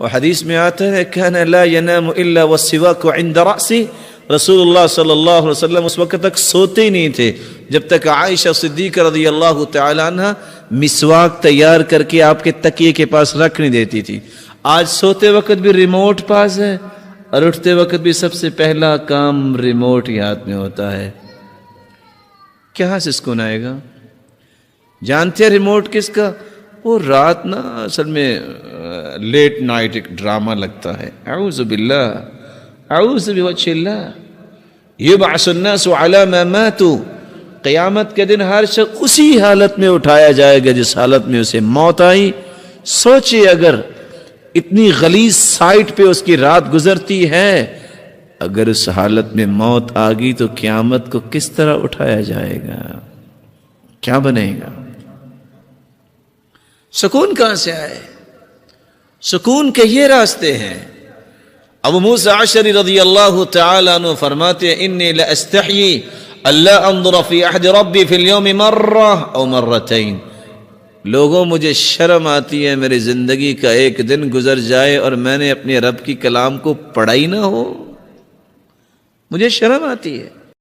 اور حدیث میں آتا ہے کان لا ینام الا والسواک عند رأسی، رسول اللہ صلی اللہ علیہ وسلم اس وقت تک سوتے ہی نہیں تھے جب تک عائشہ صدیقہ رضی اللہ تعالی عنہ مسواک تیار کر کے آپ کے تکیے کے پاس رکھ نہیں دیتی تھی۔ آج سوتے وقت بھی ریموٹ پاس ہے اور اٹھتے وقت بھی سب سے پہلا کام ریموٹ ہی ہاتھ میں ہوتا ہے۔ کہاں سے سکون آئے گا؟ جانتے ہیں ریموٹ کس کا؟ وہ رات نا اصل میں لیٹ نائٹ ایک ڈرامہ لگتا ہے۔ اعوذ باللہ، اعوذ بوجہ اللہ، یبعث الناس علی ما ماتوا، قیامت کے دن ہر شخص اسی حالت میں اٹھایا جائے گا جس حالت میں اسے موت آئی۔ سوچئے اگر اتنی غلیظ سائٹ پہ اس کی رات گزرتی ہے، اگر اس حالت میں موت آ گئی تو قیامت کو کس طرح اٹھایا جائے گا؟ کیا بنے گا؟ سکون کہاں سے آئے؟ سکون کے یہ راستے ہیں۔ ابو موسیٰ اشعری رضی اللہ تعالیٰ عنہ فرماتے ہیں انی لاستحیی اللہ انظر فی عہد ربی فی اليوم مرہ او مرتین، لوگوں مجھے شرم آتی ہے میری زندگی کا ایک دن گزر جائے اور میں نے اپنے رب کی کلام کو پڑھا ہی نہ ہو، مجھے شرم آتی ہے۔